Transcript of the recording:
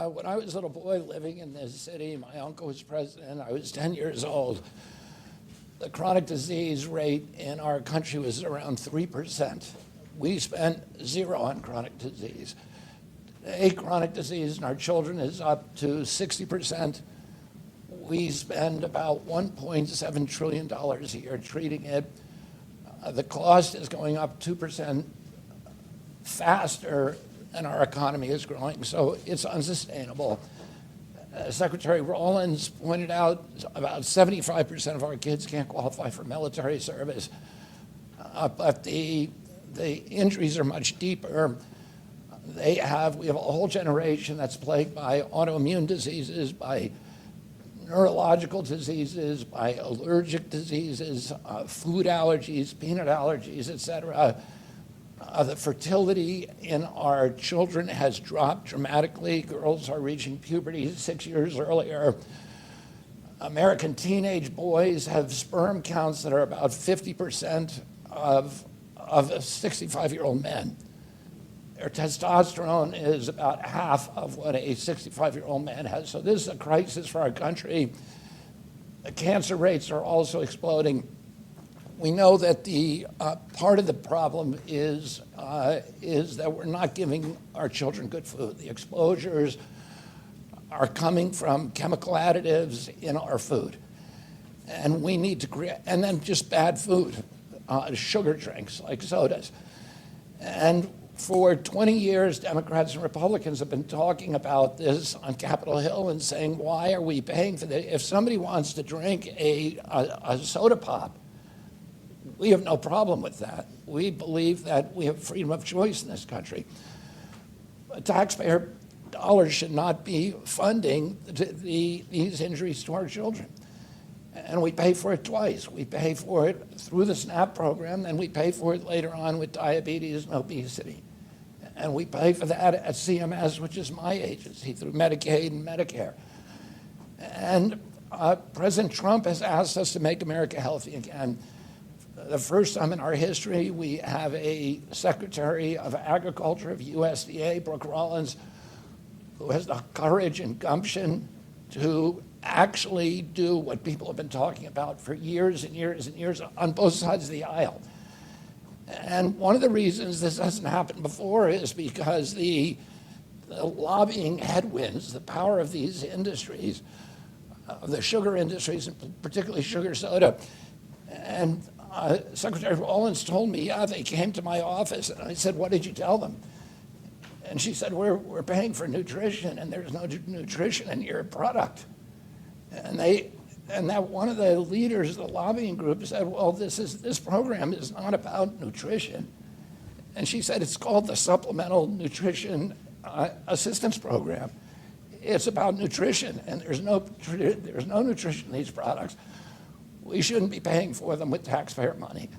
When I was a little boy living in this city, my uncle was president. I was 10 years old. The chronic disease rate in our country was around 3%. We spent zero on chronic disease. Today, chronic disease in our children is up to 60%. We spend about $1.7 trillion a year treating it. The cost is going up 2% faster than our economy is growing, so it's unsustainable. Secretary Rawlins pointed out about 75% of our kids can't qualify for military service, but the injuries are much deeper. We have a whole generation that's plagued by autoimmune diseases, by neurological diseases, by allergic diseases, food allergies, peanut allergies, et cetera. The fertility in our children has dropped dramatically. Girls are reaching puberty 6 years earlier. American teenage boys have sperm counts that are about 50% of 65-year-old men. Their testosterone is about half of what a 65-year-old man has. So this is a crisis for our country. The cancer rates are also exploding. We know that the part of the problem is that we're not giving our children good food. The exposures are coming from chemical additives in our food. And we need to create, and then just bad food, sugar drinks like sodas. And for 20 years, Democrats and Republicans have been talking about this on Capitol Hill and saying, why are we paying for this? If somebody wants to drink a soda pop, we have no problem with that. We believe that we have freedom of choice in this country. Taxpayer dollars should not be funding these injuries to our children. And we pay for it twice. We pay for it through the SNAP program, and we pay for it later on with diabetes and obesity. And we pay for that at CMS, which is my agency, through Medicaid and Medicare. And President Trump has asked us to make America healthy again. The first time in our history, we have a Secretary of Agriculture of USDA, Brooke Rollins, who has the courage and gumption to actually do what people have been talking about for years and years and years on both sides of the aisle. And one of the reasons this hasn't happened before is because the lobbying headwinds, the power of these industries, the sugar industries, and particularly sugar soda. And Secretary Rawlins told me, yeah, they came to my office, and I said, what did you tell them? And she said, we're paying for nutrition, and there's no nutrition in your product. And that one of the leaders of the lobbying group said, well, this program is not about nutrition. And she said, it's called the Supplemental Nutrition Assistance Program. It's about nutrition, and there's no nutrition in these products. We shouldn't be paying for them with taxpayer money.